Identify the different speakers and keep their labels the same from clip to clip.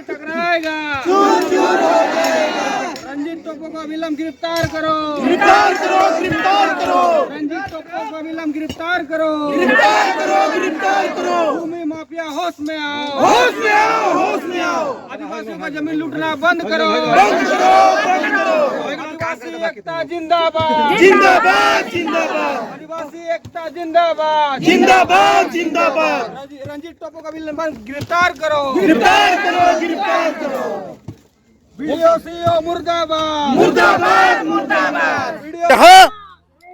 Speaker 1: टकराएगा, रंजीत टोप्पो को अविलंब गिरफ्तार करो,
Speaker 2: गिरफ्तार करो, गिरफ्तार करो,
Speaker 1: रंजीत टोप्पो को अविलंब गिरफ्तार करो,
Speaker 2: गिरफ्तार करो, गिरफ्तार करो।
Speaker 1: भूमि माफिया होश में आओ,
Speaker 2: होश में आओ, होश में आओ।
Speaker 1: आदिवासियों का जमीन लूटना बंद करो,
Speaker 2: बंद करो, बंद करो।
Speaker 1: आदिवासी एकता जिंदाबाद,
Speaker 2: जिंदाबाद, जिंदाबाद,
Speaker 1: आदिवासी एकता जिंदाबाद,
Speaker 2: जिंदाबाद, जिंदाबाद।
Speaker 1: रंजीत टोप्पो को अविलंब गिरफ्तार करो,
Speaker 2: गिरफ्तार करो, गिरफ्तार करो।
Speaker 1: बीडीओ मुर्दाबाद,
Speaker 2: मुर्दाबाद, मुर्दाबाद।
Speaker 3: यहाँ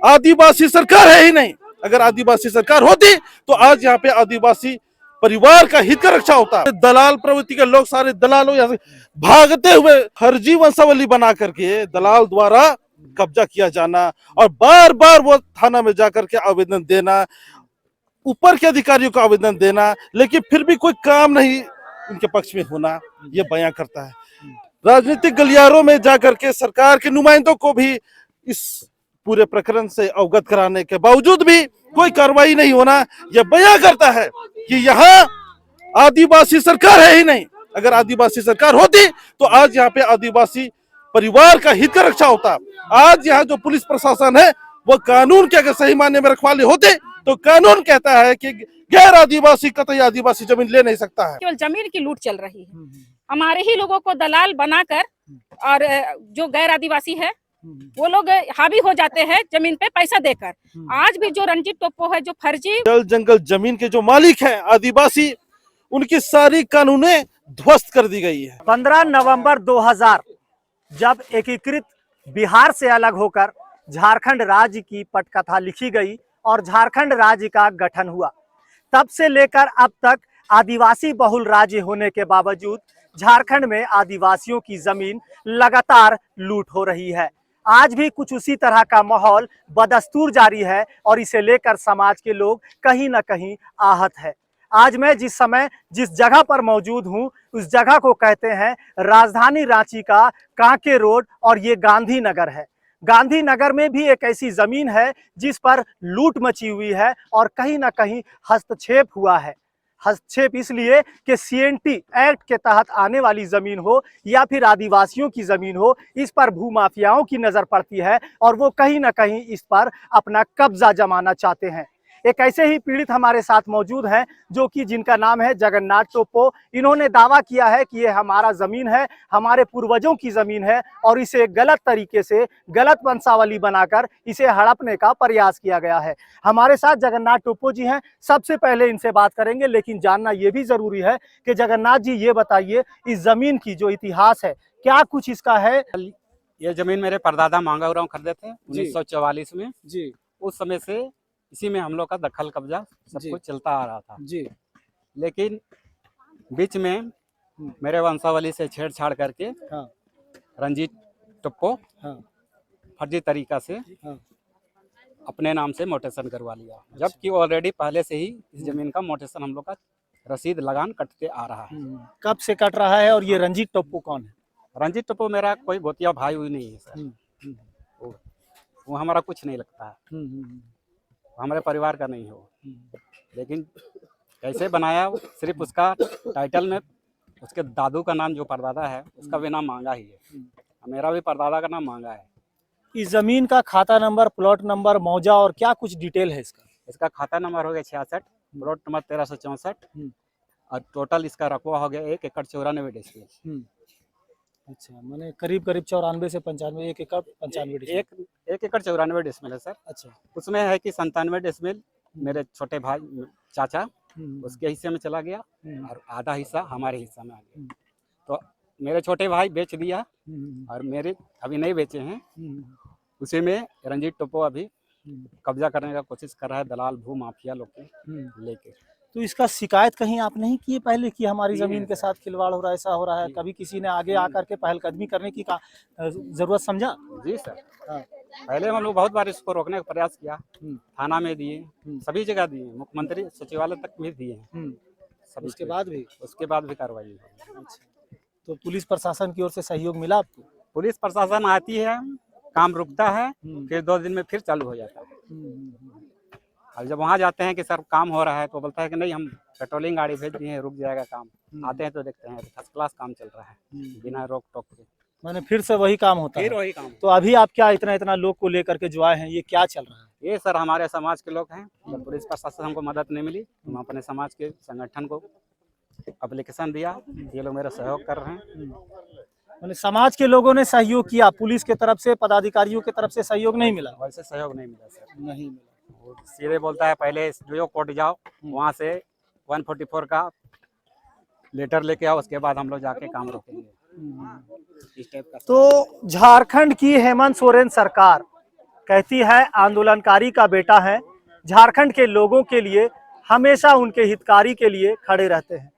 Speaker 3: आदिवासी सरकार है ही नहीं। अगर आदिवासी सरकार होती तो आज यहाँ पे आदिवासी परिवार का हित का रक्षा होता। दलाल प्रवृत्ति के लोग सारे दलालों यहाँ से भागते हुए फर्जी वंशावली बना करके दलाल द्वारा कब्जा किया जाना और बार बार वो थाना में जाकर के आवेदन देना, ऊपर के अधिकारियों को आवेदन देना, लेकिन फिर भी कोई काम नहीं उनके पक्ष में होना, ये बयां करता है। राजनीतिक गलियारों में जाकर के सरकार के नुमाइंदों को भी इस पूरे प्रकरण से अवगत कराने के बावजूद भी कोई कार्रवाई नहीं होना, यह बयां करता है कि यहाँ आदिवासी सरकार है ही नहीं। अगर आदिवासी सरकार होती तो आज यहाँ पे आदिवासी परिवार का हित का रक्षा होता। आज यहाँ जो पुलिस प्रशासन है वो कानून के अगर सही मायने में रखवाले होते तो कानून कहता है कि गैर आदिवासी कतई आदिवासी जमीन ले नहीं सकता है।
Speaker 4: केवल जमीन की लूट चल रही है, हमारे ही लोगों को दलाल बनाकर, और जो गैर आदिवासी है वो लोग हावी हो जाते हैं जमीन पे पैसा देकर। आज भी जो रंजीत टोप्पो है, जो फर्जी
Speaker 3: जल जंगल जमीन के जो मालिक हैं आदिवासी, उनकी सारी कानूनें ध्वस्त कर दी गई है।
Speaker 5: 15 नवंबर 2000 जब एकीकृत बिहार से अलग होकर झारखंड राज्य की पटकथा लिखी गई और झारखंड राज्य का गठन हुआ, तब से लेकर अब तक आदिवासी बहुल राज्य होने के बावजूद झारखंड में आदिवासियों की जमीन लगातार लूट हो रही है। आज भी कुछ उसी तरह का माहौल बदस्तूर जारी है और इसे लेकर समाज के लोग कहीं ना कहीं आहत है। आज मैं जिस समय जिस जगह पर मौजूद हूं, उस जगह को कहते हैं राजधानी रांची का कांके रोड, और ये गांधी नगर है। गांधी नगर में भी एक ऐसी जमीन है जिस पर लूट मची हुई है और कहीं ना कहीं हस्तक्षेप हुआ है। हस्तक्षेप इसलिए कि सीएनटी एक्ट के तहत आने वाली जमीन हो या फिर आदिवासियों की जमीन हो, इस पर भूमाफियाओं की नजर पड़ती है और वो कहीं ना कहीं इस पर अपना कब्जा जमाना चाहते हैं। एक ऐसे ही पीड़ित हमारे साथ मौजूद हैं जो कि जिनका नाम है जगन्नाथ टोप्पो। इन्होंने दावा किया है कि ये हमारा जमीन है, हमारे पूर्वजों की जमीन है और इसे गलत तरीके से गलत वंशावली बनाकर इसे हड़पने का प्रयास किया गया है। हमारे साथ जगन्नाथ टोप्पो जी हैं। सबसे पहले इनसे बात करेंगे, लेकिन जानना ये भी जरूरी है कि जगन्नाथ जी ये बताइए, इस जमीन की जो इतिहास है क्या कुछ इसका है?
Speaker 6: ये जमीन मेरे परदादा मांगा उराव खरीदे थे 1944 में
Speaker 1: जी
Speaker 6: उस समय से इसी में हम लोग का दखल कब्जा सब कुछ चलता आ रहा था
Speaker 1: जी।
Speaker 6: लेकिन बीच में मेरे वंशावली से छेड़छाड़ करके
Speaker 1: हाँ।
Speaker 6: रंजीत टोप्पो
Speaker 1: हाँ।
Speaker 6: फर्जी तरीका से
Speaker 1: हाँ।
Speaker 6: अपने नाम से मोटेशन करवा लिया, जबकि ऑलरेडी पहले से ही इस जमीन का मोटेशन हम लोग का रसीद लगान कटते आ रहा है।
Speaker 5: कब से कट रहा है और ये रंजीत टोप्पो कौन है?
Speaker 6: रंजीत टोप्पो मेरा कोई गोतिया भाई हुई नहीं है सर। वो हमारा कुछ नहीं लगता है, हमारे परिवार का नहीं हो। लेकिन कैसे बनाया, सिर्फ उसका टाइटल में उसके दादू का नाम जो परदादा है उसका भी नाम मांगा ही है, मेरा भी परदादा का नाम मांगा है।
Speaker 5: इस जमीन का खाता नंबर, प्लॉट नंबर, मौजा और क्या कुछ डिटेल है इसका?
Speaker 6: इसका खाता नंबर हो गया 66, प्लॉट नंबर 1364 और टोटल इसका रकबा हो गया 1 एकड़ 94 डेसिमल।
Speaker 5: अच्छा, माने करीब करीब 94 से 95, 1 एकड़ 95 डेसिमल।
Speaker 6: 1 एकड़ 94 डेसिमल है सर। अच्छा, उसमें है कि 97 डेसिमल मेरे छोटे भाई चाचा उसके हिस्से में चला गया और आधा हिस्सा हमारे हिस्सा में आ गया। तो मेरे छोटे भाई बेच दिया और मेरे अभी नहीं बेचे हैं। उसी में रंजीत टोप्पो अभी कब्जा करने का कोशिश कर रहा है, दलाल भू माफिया लोग के लेके।
Speaker 5: तो इसका शिकायत कहीं आप नहीं किए पहले कि हमारी जमीन के साथ खिलवाड़ हो रहा है, ऐसा हो रहा है? कभी किसी ने आगे आकर के पहलकदमी करने की जरूरत समझा?
Speaker 6: जी सर, पहले हम लोग बहुत बार इसको रोकने का प्रयास किया, थाना में दिए, सभी जगह दिए, मुख्यमंत्री सचिवालय तक भी दिए,
Speaker 5: उसके बाद भी
Speaker 6: कार्रवाई हुई।
Speaker 5: अच्छा, तो पुलिस प्रशासन की ओर से सहयोग मिला आपको?
Speaker 6: पुलिस प्रशासन आती है, काम रुकता है, फिर 2 दिन में फिर चालू हो जाता है। अब जब वहाँ जाते हैं कि सर काम हो रहा है तो बोलता है कि नहीं हम पेट्रोलिंग गाड़ी भेज दिए हैं, रुक जाएगा काम। आते हैं तो देखते हैं फर्स्ट क्लास काम चल रहा है बिना रोक टोक के।
Speaker 5: मैंने फिर से वही काम होता
Speaker 6: फिर
Speaker 5: है।
Speaker 6: वही काम।
Speaker 5: तो अभी आप क्या इतना लोग को लेकर के जो आए हैं, ये क्या चल रहा है?
Speaker 6: ये सर हमारे समाज के लोग हैं, जब पुलिस प्रशासन हमको मदद नहीं मिली तो हम अपने समाज के संगठन को एप्लीकेशन दिया, ये लोग मेरा सहयोग कर रहे हैं।
Speaker 5: मैंने समाज के लोगों ने सहयोग किया, पुलिस के तरफ से, पदाधिकारियों की तरफ से सहयोग नहीं मिला?
Speaker 6: वैसे सहयोग नहीं मिला सर।
Speaker 5: नहीं मिला।
Speaker 6: वो सीधे बोलता है पहले जो कोर्ट जाओ, वहाँ से 144 का लेटर लेके आओ, उसके बाद हम लोग जाके काम रोकेंगे, इस टाइप का।
Speaker 5: तो झारखंड की हेमंत सोरेन सरकार कहती है आंदोलनकारी का बेटा है, झारखंड के लोगों के लिए हमेशा उनके हितकारी के लिए खड़े रहते हैं।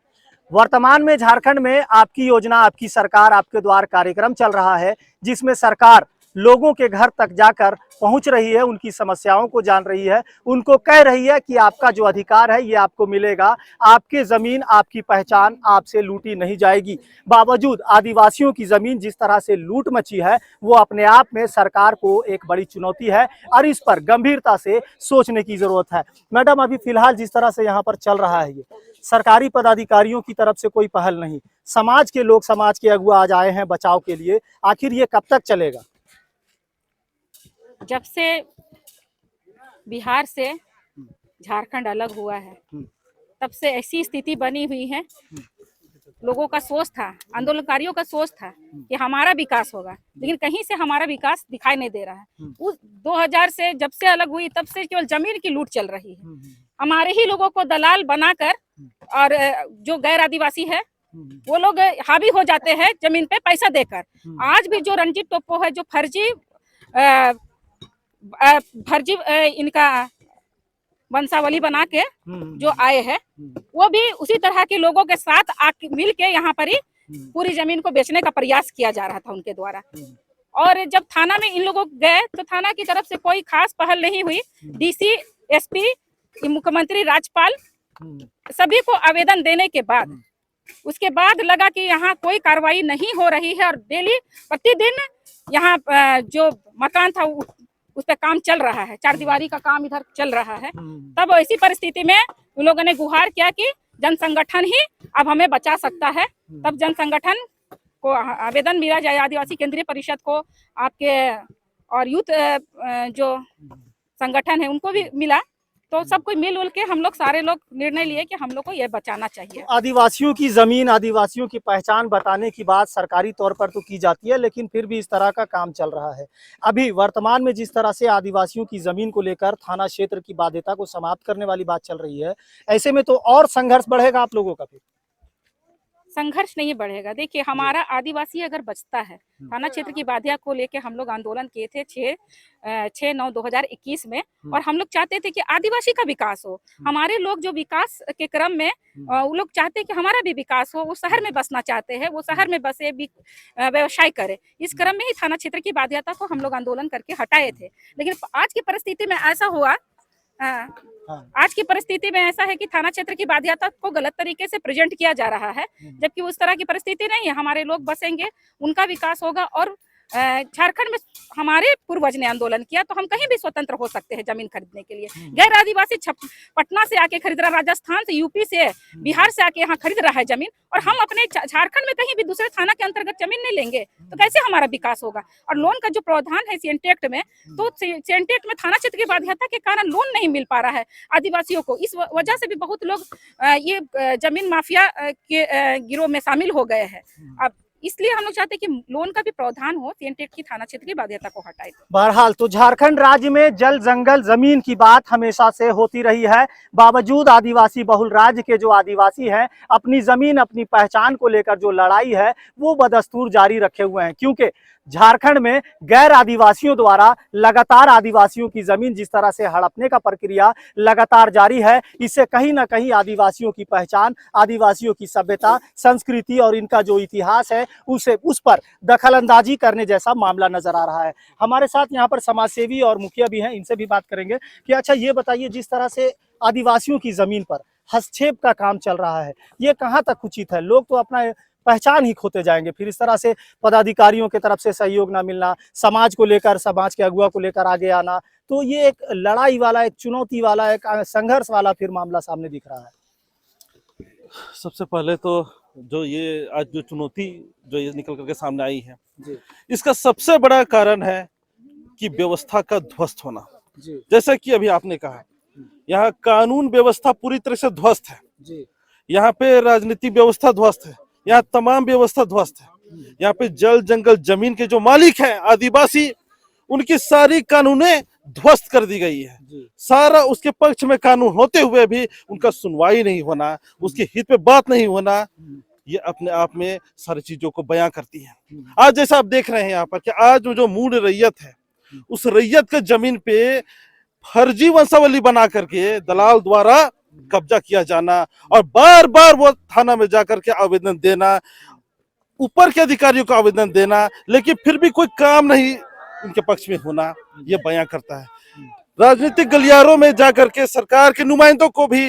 Speaker 5: वर्तमान में झारखंड में आपकी योजना, आपकी सरकार, आपके द्वार कार्यक्रम चल रहा है, जिसमें सरकार लोगों के घर तक जाकर पहुंच रही है, उनकी समस्याओं को जान रही है, उनको कह रही है कि आपका जो अधिकार है ये आपको मिलेगा, आपकी जमीन, आपकी पहचान आपसे लूटी नहीं जाएगी। बावजूद आदिवासियों की जमीन जिस तरह से लूट मची है, वो अपने आप में सरकार को एक बड़ी चुनौती है और इस पर गंभीरता से सोचने की जरूरत है। मैडम, अभी फिलहाल जिस तरह से यहाँ पर चल रहा है, ये सरकारी पदाधिकारियों की तरफ से कोई पहल नहीं, समाज के लोग, समाज के अगुआ आज आए हैं बचाव के लिए, आखिर ये कब तक चलेगा?
Speaker 4: जब से बिहार से झारखंड अलग हुआ है, तब से ऐसी स्थिति बनी हुई है। लोगों का सोच था, आंदोलनकारियों का सोच था कि हमारा विकास होगा, लेकिन कहीं से हमारा विकास दिखाई नहीं दे रहा है। उस 2000 से जब से अलग हुई, तब से केवल जमीन की लूट चल रही है। हमारे ही लोगों को दलाल बनाकर, और जो गैर आदिवासी है वो लोग हावी हो जाते हैं जमीन पे पैसा देकर। आज भी जो रणजीत टोप्पो है, जो फर्जी इनका वंशावली बना के जो आए हैं, वो भी उसी तरह के लोगों के साथ मिल के यहाँ पर ही पूरी जमीन को बेचने का प्रयास किया जा रहा था उनके द्वारा। और जब थाना में इन लोगों गए तो थाना की तरफ से कोई खास पहल नहीं हुई। डीसी, एसपी, मुख्यमंत्री, राज्यपाल सभी को आवेदन देने के बाद उसके बाद लगा कि यहाँ कोई कार्रवाई नहीं हो रही है, और डेली प्रतिदिन यहाँ जो मकान था उस पर काम चल रहा है, चारदीवारी का काम इधर चल रहा है। तब ऐसी परिस्थिति में उन लोगों ने गुहार किया कि जन संगठन ही अब हमें बचा सकता है। तब जन संगठन को आवेदन मिला जाए, आदिवासी केंद्रीय परिषद को, आपके और यूथ जो संगठन है उनको भी मिला। तो सब कोई मिल के हम लोग सारे लोग निर्णय लिए कि हम लोग को ये बचाना चाहिए।
Speaker 5: आदिवासियों की जमीन, आदिवासियों की पहचान बताने की बात सरकारी तौर पर तो की जाती है, लेकिन फिर भी इस तरह का काम चल रहा है। अभी वर्तमान में जिस तरह से आदिवासियों की जमीन को लेकर थाना क्षेत्र की बाध्यता को समाप्त करने वाली बात चल रही है, ऐसे में तो और संघर्ष बढ़ेगा आप लोगों का? फिर
Speaker 4: संघर्ष नहीं बढ़ेगा। देखिए, हमारा आदिवासी अगर बचता है, थाना क्षेत्र की बाधिया को लेके हम लोग आंदोलन किए थे 6/9/2021 में, और हम लोग चाहते थे कि आदिवासी का विकास हो। हमारे लोग जो विकास के क्रम में वो लोग चाहते हैं कि हमारा भी विकास हो, वो शहर में बसना चाहते हैं, वो शहर में बसे, व्यवसाय करे। इस क्रम में ही थाना क्षेत्र की बाध्यता को हम लोग आंदोलन करके हटाए थे। लेकिन आज की परिस्थिति में ऐसा हुआ, आज की परिस्थिति में ऐसा है कि थाना क्षेत्र की बाध्यता को गलत तरीके से प्रेजेंट किया जा रहा है, जबकि उस तरह की परिस्थिति नहीं है। हमारे लोग बसेंगे, उनका विकास होगा, और झारखंड में हमारे पूर्वज ने आंदोलन किया तो हम कहीं भी स्वतंत्र हो सकते हैं जमीन खरीदने के लिए। गैर आदिवासी पटना से आके खरीद रहा, राजस्थान से, यूपी से, बिहार से आके यहाँ खरीद रहा है जमीन, और हम अपने झारखंड में कहीं भी दूसरे थाना के अंतर्गत जमीन नहीं लेंगे तो कैसे हमारा विकास होगा। और लोन का जो प्रावधान है सीएनटेक्ट में, तो सीएनटेक्ट में थाना क्षेत्र की बाध्यता के कारण लोन नहीं मिल पा रहा है आदिवासियों को। इस वजह से भी बहुत लोग ये जमीन माफिया के गिरोह में शामिल हो गए हैं। अब इसलिए हम लोग चाहते हैं कि लोन का भी प्रावधान हो, सीएनटेक्ट की थाना क्षेत्र की बाध्यता को हटाए।
Speaker 5: बहरहाल तो झारखंड राज्य में जल, जंगल, जमीन की बात हमेशा से होती रही है। बावजूद आदिवासी बहुल राज्य के जो आदिवासी हैं, अपनी जमीन, अपनी पहचान को लेकर जो लड़ाई है वो बदस्तूर जारी रखे हुए हैं, क्योंकि झारखंड में गैर आदिवासियों द्वारा लगातार आदिवासियों की जमीन जिस तरह से हड़पने का प्रक्रिया लगातार जारी है, इससे कहीं ना कहीं आदिवासियों की पहचान, आदिवासियों की सभ्यता, संस्कृति और इनका जो इतिहास है उस पर दखलंदाजी करने जैसा मामला नजर आ रहा है। हमारे साथ यहाँ पर समाजसेवी और मुखिया भी हैं, इनसे भी बात करेंगे कि अच्छा ये बताइए, जिस तरह से आदिवासियों की जमीन पर हस्तक्षेप का काम चल रहा है, ये कहाँ तक उचित है? लोग तो अपना पहचान ही खोते जाएंगे। फिर इस तरह से पदाधिकारियों की तरफ से सहयोग ना मिलना, समाज को लेकर, समाज के अगुआ को लेकर आगे आना, तो ये एक लड़ाई वाला, एक चुनौती वाला, एक संघर्ष वाला फिर मामला सामने दिख रहा है।
Speaker 3: सबसे पहले तो जो ये आज जो चुनौती जो ये निकल करके सामने आई है, इसका सबसे बड़ा कारण है कि व्यवस्था का ध्वस्त होना। जैसा कि अभी आपने कहा, यहाँ कानून व्यवस्था पूरी तरह से ध्वस्त है, यहाँ पे राजनीतिक व्यवस्था ध्वस्त है, यहाँ तमाम व्यवस्था ध्वस्त है। यहाँ पे जल जंगल जमीन के जो मालिक हैं आदिवासी, उनकी सारी कानूनें ध्वस्त कर दी गई है। सारा उसके पक्ष में कानून होते हुए भी उनका सुनवाई नहीं होना, उसके हित पे बात नहीं होना, ये अपने आप में सारी चीजों को बयां करती है। आज जैसा आप देख रहे हैं यहाँ पर कि आज जो मूल रैयत है, उस रैयत के जमीन पे फर्जी वंशावली बना करके दलाल द्वारा कब्जा किया जाना और बार बार वो थाना में जाकर के आवेदन देना, ऊपर के अधिकारियों को आवेदन देना, लेकिन फिर भी कोई काम नहीं उनके पक्ष में होना, ये बयां करता है। राजनीतिक गलियारों में जाकर के सरकार के नुमाइंदों को भी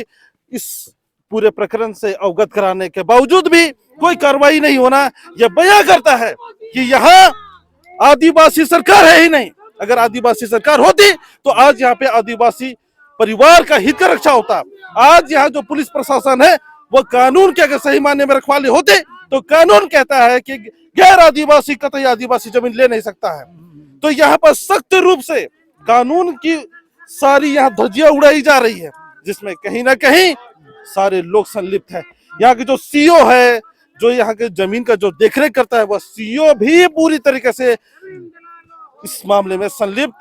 Speaker 3: इस पूरे प्रकरण से अवगत कराने के बावजूद भी कोई कार्रवाई नहीं होना, यह बयां करता है कि यहाँ आदिवासी सरकार है ही नहीं। अगर आदिवासी सरकार होती तो आज यहाँ पे आदिवासी परिवार का हित का रक्षा होता। आज यहाँ जो पुलिस प्रशासन है वो कानून के अगर सही मायने में रखवाले होते तो कानून कहता है कि गैर आदिवासी कतई आदिवासी जमीन ले नहीं सकता है। तो यहाँ पर सख्त रूप से कानून की सारी यहाँ धज्जियां उड़ाई जा रही है, जिसमें कहीं ना कहीं सारे लोग संलिप्त है। यहाँ के जो सीईओ है, जो यहाँ के जमीन का जो देखरेख करता है, वह सीईओ भी पूरी तरीके से इस मामले में संलिप्त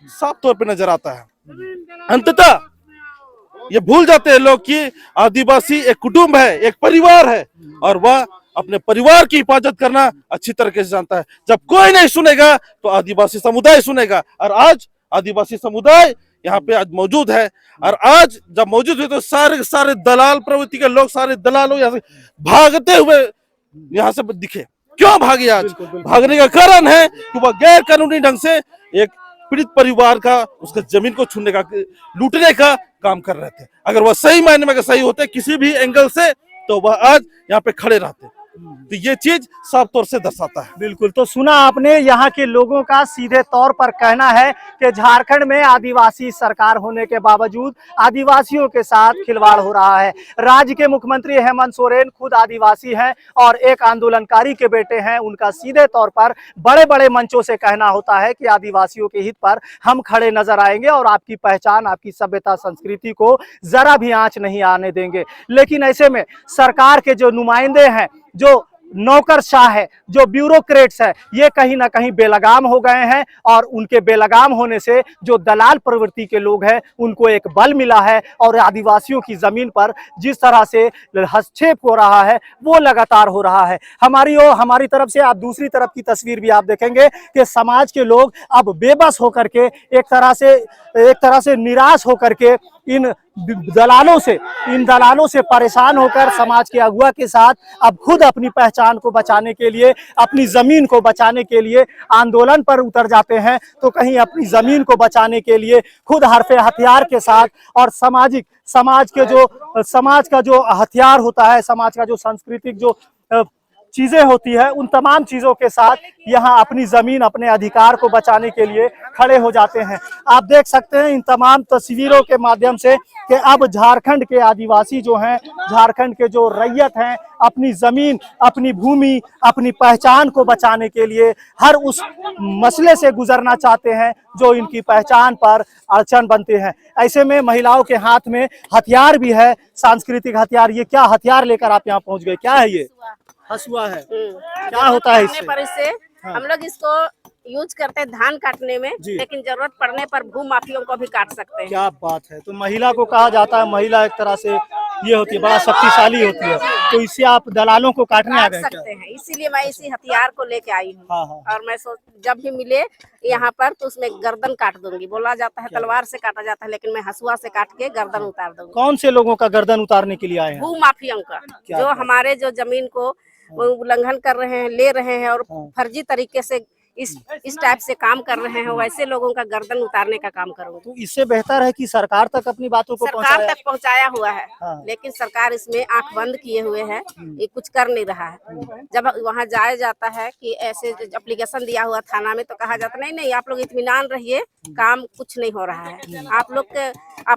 Speaker 3: साफ तौर पे नजर आता है। अंततः ये भूल जाते हैं लोग कि आदिवासी एक कुटुंब है, एक परिवार है, और वह अपने परिवार की हिफाजत करना अच्छी तरीके से जानता है। जब कोई नहीं सुनेगा तो आदिवासी समुदाय सुनेगा, और आज आदिवासी समुदाय यहाँ पे आज मौजूद है। और आज जब मौजूद है तो सारे दलाल प्रवृत्ति के लोग, सारे दलालों यहाँ से भागते हुए यहाँ से दिखे। क्यों भागे? आज भागने का कारण है कि वह गैर कानूनी ढंग से एक पीड़ित परिवार का, उसका जमीन को छूने का, लूटने का काम कर रहे थे। अगर वह सही मायने में सही होते किसी भी एंगल से, तो वह आज यहाँ पे खड़े रहते। तो ये चीज साफ तौर से दर्शाता है।
Speaker 5: बिल्कुल, तो सुना आपने यहाँ के लोगों का सीधे तौर पर कहना है कि झारखंड में आदिवासी सरकार होने के बावजूद आदिवासियों के साथ खिलवाड़ हो रहा है। राज्य के मुख्यमंत्री हेमंत सोरेन खुद आदिवासी हैं और एक आंदोलनकारी के बेटे हैं। उनका सीधे तौर पर बड़े बड़े मंचों से कहना होता है कि आदिवासियों के हित पर हम खड़े नजर आएंगे और आपकी पहचान, आपकी सभ्यता, संस्कृति को जरा भी आंच नहीं आने देंगे। लेकिन ऐसे में सरकार के जो नुमाइंदे हैं, जो नौकरशाह है, जो ब्यूरोक्रेट्स है, ये कहीं ना कहीं बेलगाम हो गए हैं। और उनके बेलगाम होने से जो दलाल प्रवृत्ति के लोग हैं उनको एक बल मिला है, और आदिवासियों की जमीन पर जिस तरह से हस्तक्षेप हो रहा है वो लगातार हो रहा है। हमारी तरफ से आप दूसरी तरफ की तस्वीर भी आप देखेंगे कि समाज के लोग अब बेबस होकर के एक तरह से निराश होकर के इन दलालों से परेशान होकर समाज के अगुआ के साथ अब खुद अपनी पहचान को बचाने के लिए, अपनी जमीन को बचाने के लिए आंदोलन पर उतर जाते हैं। तो कहीं अपनी जमीन को बचाने के लिए खुद हरफे हथियार के साथ, और समाज का जो हथियार होता है, समाज का जो सांस्कृतिक जो चीजें होती है, उन तमाम चीजों के साथ यहाँ अपनी जमीन, अपने अधिकार को बचाने के लिए खड़े हो जाते हैं। आप देख सकते हैं इन तमाम तस्वीरों के माध्यम से कि अब झारखंड के आदिवासी जो हैं, झारखंड के जो रैयत हैं, अपनी जमीन, अपनी भूमि, अपनी पहचान को बचाने के लिए हर उस मसले से गुजरना चाहते हैं जो इनकी पहचान पर अड़चन बनते हैं। ऐसे में महिलाओं के हाथ में हथियार भी है, सांस्कृतिक हथियार। ये क्या हथियार लेकर आप यहाँ पहुंच गए? क्या है ये? हसुआ है। क्या होता है इससे?
Speaker 7: पर इससे हम लोग इसको यूज करते हैं धान काटने में, लेकिन जरूरत पड़ने पर भू माफियों को भी काट सकते हैं।
Speaker 5: क्या बात है। तो महिला को कहा जाता है, महिला एक तरह से ये होती है, बड़ा शक्तिशाली होती है, तो इससे आप दलालों को काटने आ गए
Speaker 7: सकते हैं। इसीलिए मैं इसी हथियार को लेके आई हूँ।
Speaker 5: हाँ।
Speaker 7: और मैं जब भी मिले यहाँ पर तो उसमें गर्दन काट दूंगी। बोला जाता है तलवार से काटा जाता है, लेकिन मैं हसुआ से काट के गर्दन उतार दूंगी।
Speaker 5: कौन से लोगों का गर्दन उतारने के लिए आए हैं?
Speaker 7: भू माफियों का, जो हमारे जो जमीन को उल्लंघन कर रहे हैं, ले रहे हैं और फर्जी तरीके से इस टाइप से काम कर रहे हैं, वैसे लोगों का गर्दन उतारने का काम करूंगी।
Speaker 5: तो इससे बेहतर है कि सरकार तक अपनी बातों को
Speaker 7: सरकार
Speaker 5: पहुंचाया।
Speaker 7: तक पहुंचाया हुआ है,
Speaker 5: हाँ।
Speaker 7: लेकिन सरकार इसमें आंख बंद किए हुए है, ये कुछ कर नहीं रहा है। जब वहाँ जाया जाता है कि ऐसे एप्लीकेशन दिया हुआ थाना में, तो कहा जाता नहीं नहीं आप लोग इत्मीनान रहिए, काम कुछ नहीं हो रहा है, आप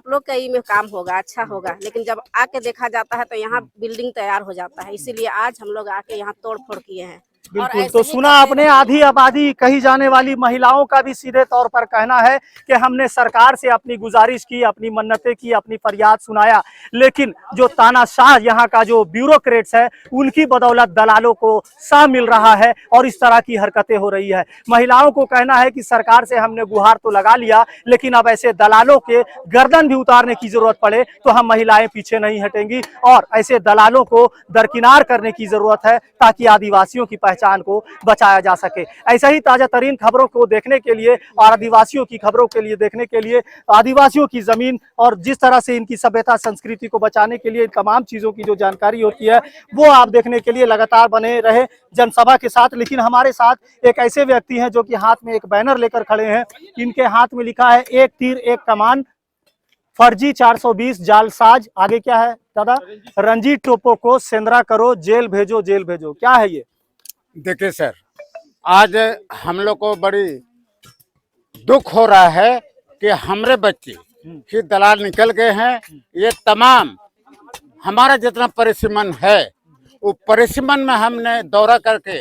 Speaker 7: लोग का में काम होगा, अच्छा होगा। लेकिन जब आके देखा जाता है तो यहाँ बिल्डिंग तैयार हो जाता है। इसीलिए आज हम लोग आके यहाँ तोड़ फोड़ किए हैं।
Speaker 5: बिल्कुल। तो सुना आपने, आधी आबादी कही जाने वाली महिलाओं का भी सीधे तौर पर कहना है कि हमने सरकार से अपनी गुजारिश की, अपनी मन्नतें की, अपनी फरियाद सुनाया, लेकिन जो तानाशाह यहाँ का जो ब्यूरोक्रेट्स है उनकी बदौलत दलालों को सा मिल रहा है और इस तरह की हरकतें हो रही है। महिलाओं को कहना है कि सरकार से हमने गुहार तो लगा लिया, लेकिन अब ऐसे दलालों के गर्दन भी उतारने की जरूरत पड़े तो हम महिलाएं पीछे नहीं हटेंगी और ऐसे दलालों को दरकिनार करने की जरूरत है ताकि आदिवासियों की पहचान को बचाया जा सके। ऐसा ही ताजा तरीन खबरों को देखने के लिए और आदिवासियों की खबरों के लिए देखने के लिए, आदिवासियों की जमीन और जिस तरह से इनकी सभ्यता संस्कृति को बचाने के लिए इन तमाम चीजों की जो जानकारी होती है वो आप देखने के लिए लगातार बने रहे जनसभा के साथ। लेकिन हमारे साथ एक ऐसे व्यक्ति हैं जो कि हाथ में एक बैनर लेकर खड़े हैं। इनके हाथ में लिखा है एक तीर एक कमान, फर्जी 420 जालसाज, आगे क्या है दादा, रंजीत टोपो को सेंद्रा करो, जेल भेजो जेल भेजो। क्या है ये?
Speaker 8: देखिए सर, आज हम लोग को बड़ी दुख हो रहा है कि हमारे बच्चे ही दलाल निकल गए हैं। ये तमाम हमारा जितना परिसीमन है वो परिसीमन में हमने दौरा करके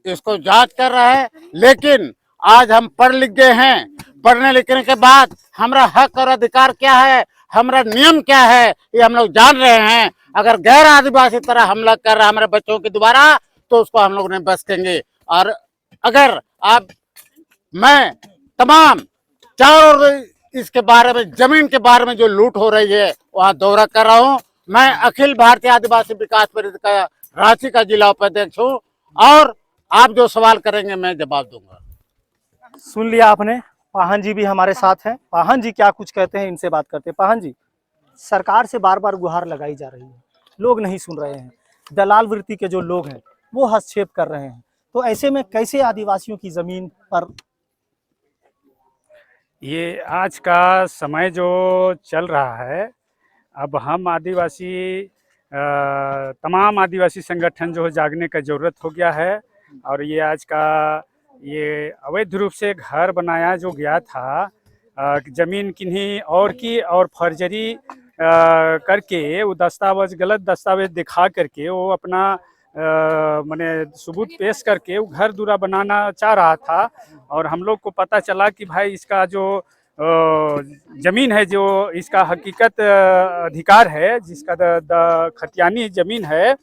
Speaker 8: इसको जांच कर रहा है, लेकिन आज हम पढ़ लिख गए हैं। पढ़ने लिखने के बाद हमारा हक और अधिकार क्या है, हमारा नियम क्या है, ये हम लोग जान रहे हैं। अगर गैर आदिवासी तरह हमला कर रहा है हमारे बच्चों के द्वारा तो उसको हम लोग नहीं बख्शेंगे। और अगर आप मैं तमाम चारों इसके बारे में, जमीन के बारे में जो लूट हो रही है वहाँ दौरा कर रहा हूँ। मैं अखिल भारतीय आदिवासी विकास परिषद का रांची का जिला उपाध्यक्ष हूँ और आप जो सवाल करेंगे मैं जवाब दूंगा।
Speaker 5: सुन लिया आपने, पाहन जी भी हमारे साथ हैं। पाहन जी क्या कुछ कहते हैं, इनसे बात करते हैं। पाहन जी, सरकार से बार बार गुहार लगाई जा रही है, लोग नहीं सुन रहे हैं, दलाल वृत्ति के जो लोग हैं वो हस्तक्षेप कर रहे हैं, तो ऐसे में कैसे आदिवासियों की जमीन पर?
Speaker 9: ये आज का समय जो चल रहा है, अब हम आदिवासी तमाम आदिवासी संगठन जो जागने का जरूरत हो गया है। और ये आज का ये अवैध रूप से घर बनाया जो गया था, जमीन किन्हीं और की और फर्जरी करके वो दस्तावेज, गलत दस्तावेज दिखा करके वो अपना माने सबूत पेश करके वो घर दूरा बनाना चाह रहा था। और हम लोग को पता चला कि भाई इसका जो जमीन है, जो इसका हकीकत अधिकार है, जिसका खतियानी जमीन है,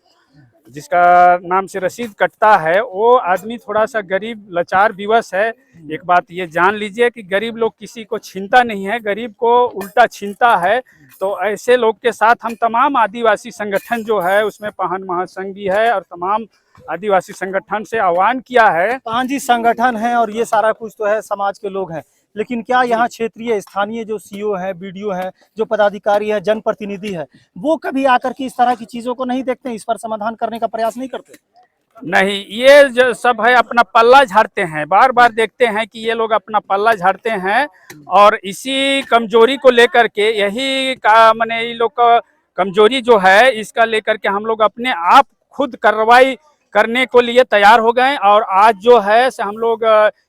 Speaker 9: जिसका नाम से रसीद कटता है, वो आदमी थोड़ा सा गरीब लाचार विवश है। एक बात ये जान लीजिए कि गरीब लोग किसी को छीनता नहीं है, गरीब को उल्टा छीनता है। तो ऐसे लोग के साथ हम तमाम आदिवासी संगठन जो है, उसमें पाहन महासंघ भी है और तमाम आदिवासी संगठन से आह्वान किया है।
Speaker 5: पाहन जी संगठन है और ये सारा कुछ तो है, समाज के लोग हैं, लेकिन क्या यहाँ क्षेत्रीय स्थानीय जो सीओ है, बीडीओ है, जो पदाधिकारी है, जनप्रतिनिधि है, वो कभी आकर के इस तरह की चीजों को नहीं देखते, इस पर समाधान करने का प्रयास नहीं करते?
Speaker 9: नहीं, ये जो सब है अपना पल्ला झाड़ते हैं, बार बार देखते हैं कि ये लोग अपना पल्ला झाड़ते हैं और इसी कमजोरी को लेकर के, यही का माने ये लोग का कमजोरी जो है, इसका लेकर के हम लोग अपने आप खुद कार्रवाई करने को लिए तैयार हो गए। और आज जो है से हम लोग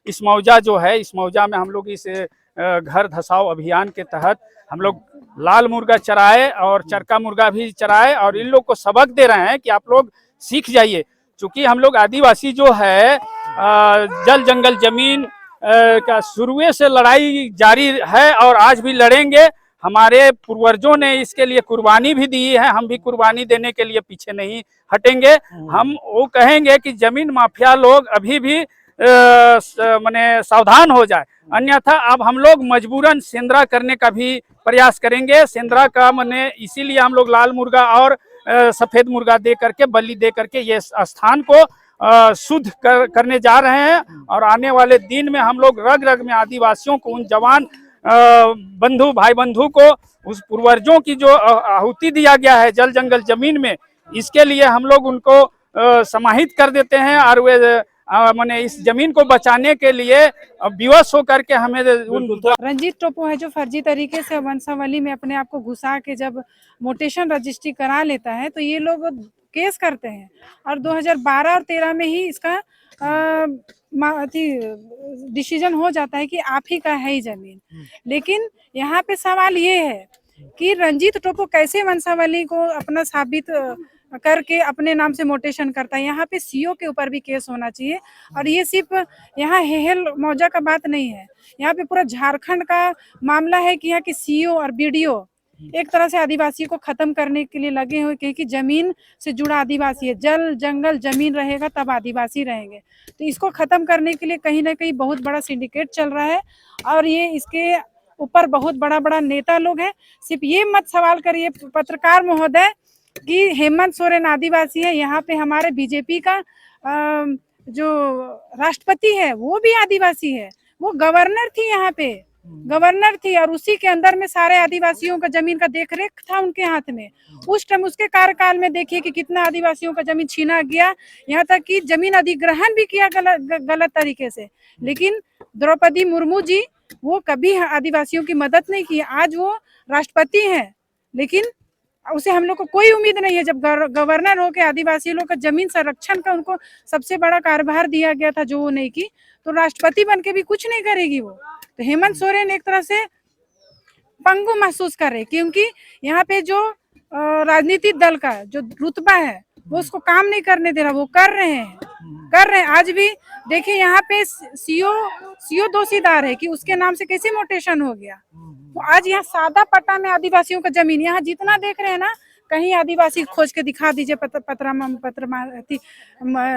Speaker 9: इस मौजा जो है, इस मौजा में हम लोग इस घर धसाव अभियान के तहत हम लोग लाल मुर्गा चराए और चरका मुर्गा भी चराए और इन लोग को सबक दे रहे हैं कि आप लोग सीख जाइए। चूंकि हम लोग आदिवासी जो है जल जंगल जमीन का शुरू से लड़ाई जारी है और आज भी लड़ेंगे। हमारे पूर्वजों ने इसके लिए कुर्बानी भी दी है, हम भी कुर्बानी देने के लिए पीछे नहीं हटेंगे। हम वो कहेंगे कि जमीन माफिया लोग अभी भी माने सावधान हो जाए, अन्यथा अब हम लोग मजबूरन सेंद्रा करने का भी प्रयास करेंगे। सेंद्रा का माने इसीलिए हम लोग लाल मुर्गा और सफेद मुर्गा दे करके, बलि दे करके ये स्थान को शुद्ध करने जा रहे हैं। और आने वाले दिन में हम लोग रग रग में आदिवासियों को, उन जवान बंधु भाई बंधु को, उस पूर्वजों की जो आहुति दिया गया है जल जंगल जमीन में, इसके लिए हम लोग उनको समाहित कर देते हैं और वे माने इस जमीन को बचाने के लिए विवश होकर के हमें
Speaker 10: रंजीत टोपो है जो फर्जी तरीके से वंशावली में अपने आप को घुसा के जब मोटेशन रजिस्ट्री करा लेता है तो ये लोग केस करते हैं और 2012 और 13 में ही इसका डिसीजन हो जाता है कि आप ही का है ही जमीन। लेकिन यहाँ पे सवाल ये है कि रंजीत टोपो कैसे वंशावली को अपना साबित करके अपने नाम से मोटेशन करता है। यहाँ पे सीओ के ऊपर भी केस होना चाहिए और ये सिर्फ यहाँ हेहल मौजा का बात नहीं है, यहाँ पे पूरा झारखंड का मामला है कि यहाँ के सीओ और बीडीओ एक तरह से आदिवासी को खत्म करने के लिए लगे हुए, क्योंकि जमीन से जुड़ा आदिवासी है, जल जंगल जमीन रहेगा तब आदिवासी रहेंगे। तो इसको खत्म करने के लिए कहीं ना कहीं बहुत बड़ा सिंडिकेट चल रहा है और ये इसके ऊपर बहुत बड़ा बड़ा नेता लोग हैं। सिर्फ ये मत सवाल करिए पत्रकार महोदय कि हेमंत सोरेन आदिवासी है, यहाँ पे हमारे बीजेपी का जो राष्ट्रपति है वो भी आदिवासी है, वो गवर्नर थी, यहाँ पे गवर्नर थी और उसी के अंदर में सारे आदिवासियों का जमीन का देखरेख था उनके हाथ में। उस टाइम उसके कार्यकाल में देखिए कि कितना आदिवासियों का जमीन छीना गया, यहाँ तक कि जमीन अधिग्रहण भी किया गलत तरीके से। लेकिन द्रौपदी मुर्मू जी वो कभी आदिवासियों की मदद नहीं की। आज वो राष्ट्रपति हैं लेकिन उसे हम लोग को कोई उम्मीद नहीं है। जब गवर्नर होकर आदिवासी लोग का जमीन संरक्षण का उनको सबसे बड़ा कार्यभार दिया गया था जो वो नहीं की, तो राष्ट्रपति बन के भी कुछ नहीं करेगी वो। तो हेमंत सोरेन एक तरह से पंगु महसूस कर रहे, क्योंकि यहाँ पे जो राजनीतिक दल का जो रुतबा है वो उसको काम नहीं करने दे रहा। वो कर रहे हैं आज भी। देखिए यहाँ पे सीओ दोषीदार है कि उसके नाम से कैसे मोटेशन हो गया। तो आज यहाँ सादा पट्टा में आदिवासियों का जमीन, यहाँ जितना देख रहे हैं ना, कहीं आदिवासी खोज के दिखा दीजिए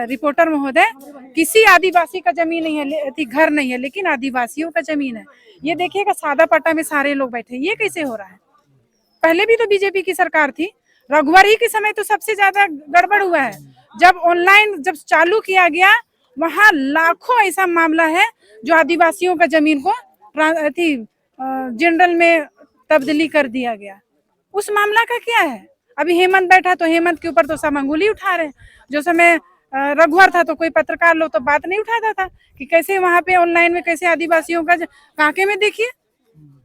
Speaker 10: रिपोर्टर महोदय, किसी आदिवासी का जमीन नहीं है, घर नहीं है, लेकिन आदिवासियों का जमीन है। ये देखिएगा सादा पट्टा में सारे लोग बैठे, ये कैसे हो रहा है? पहले भी तो बीजेपी की सरकार थी, रघुवर के समय तो सबसे ज्यादा गड़बड़ हुआ है। जब ऑनलाइन जब चालू किया गया वहाँ लाखों ऐसा मामला है जो आदिवासियों का जमीन को जनरल में तब्दीली कर दिया गया। उस मामला का क्या है? अभी हेमंत बैठा तो हेमंत के ऊपर तो सब अंगुली उठा रहे हैं। जो समय रघुवर था तो कोई पत्रकार लोग तो बात नहीं उठाता था कि कैसे वहां पे ऑनलाइन में कैसे आदिवासियों का कांके में देखिए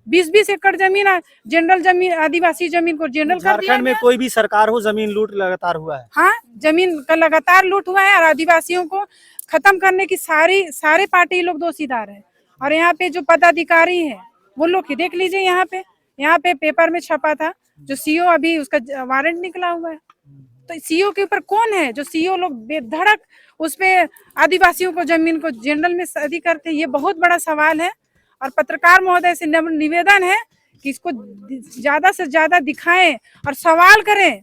Speaker 10: 20-20 एकड़ जमीन जनरल जमीन आदिवासी जमीन को जनरल कर दिया।
Speaker 5: झारखंड में कोई भी सरकार हो जमीन लूट लगातार हुआ है।
Speaker 10: हाँ, जमीन का लगातार लूट हुआ है और आदिवासियों को खत्म करने की सारे पार्टी लोग दोषीदार है। और यहाँ पे जो पदाधिकारी है वो लोग ही देख लीजिए, यहाँ पे पेपर में छपा था जो सीओ अभी उसका वारंट निकला हुआ है। तो सीओ के ऊपर कौन है जो सीओ लोग बेधड़क उस पे आदिवासियों को जमीन को जनरल में शादी करते हैं? ये बहुत बड़ा सवाल है और पत्रकार महोदय से निवेदन है कि इसको ज्यादा से ज्यादा दिखाएं और सवाल करें।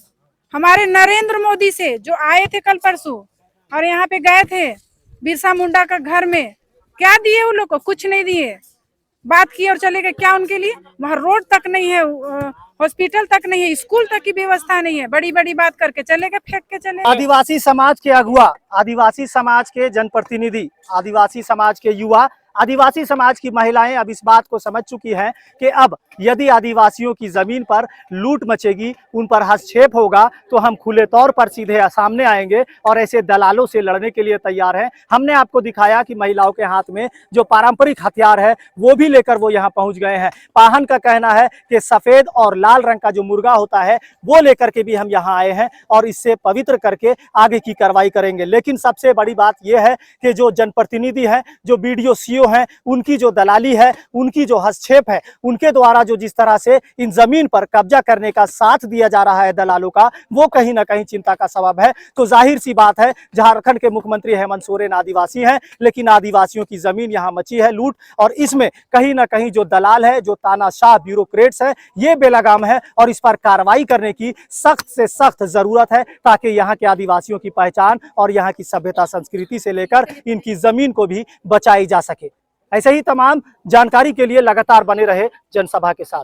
Speaker 10: हमारे नरेंद्र मोदी से जो आए थे कल परसों और यहाँ पे गए थे बिरसा मुंडा का घर में, क्या दिए वो लोग को? कुछ नहीं दिए। बात किए और चले गए। क्या उनके लिए वहाँ रोड तक नहीं है, हॉस्पिटल तक नहीं है, स्कूल तक की व्यवस्था नहीं है? बड़ी बड़ी बात करके चले गए, फेंक के चले गए।
Speaker 5: आदिवासी समाज के अगुआ, आदिवासी समाज के जनप्रतिनिधि, आदिवासी समाज के युवा, आदिवासी समाज की महिलाएं अब इस बात को समझ चुकी हैं कि अब यदि आदिवासियों की जमीन पर लूट मचेगी, उन पर हस्तक्षेप होगा, तो हम खुले तौर पर सीधे सामने आएंगे और ऐसे दलालों से लड़ने के लिए तैयार हैं। हमने आपको दिखाया कि महिलाओं के हाथ में जो पारंपरिक हथियार है वो भी लेकर वो यहाँ पहुंच गए हैं। पाहन का कहना है कि सफेद और लाल रंग का जो मुर्गा होता है वो लेकर के भी हम यहाँ आए हैं और इससे पवित्र करके आगे की कार्रवाई करेंगे। लेकिन सबसे बड़ी बात यह है कि जो जनप्रतिनिधि हैं, जो बीडीओ सीओ हैं, उनकी जो दलाली है, उनकी जो हस्तक्षेप है, उनके द्वारा जो जिस तरह से इन जमीन पर कब्जा करने का साथ दिया जा रहा है दलालों का, वो कहीं ना कहीं चिंता का सबब है। तो जाहिर सी बात है, झारखंड के मुख्यमंत्री हेमंत सोरेन आदिवासी हैं, लेकिन आदिवासियों की जमीन यहाँ मची है लूट, और इसमें कहीं ना कहीं जो दलाल है, जो तानाशाह ब्यूरोक्रेट्स है, ये बेलगाम है और इस पर कार्रवाई करने की सख्त से सख्त जरूरत है, ताकि यहाँ के आदिवासियों की पहचान और यहाँ की सभ्यता संस्कृति से लेकर इनकी जमीन को भी बचाई जा सके। ऐसे ही तमाम जानकारी के लिए लगातार बने रहे जनसभा के साथ।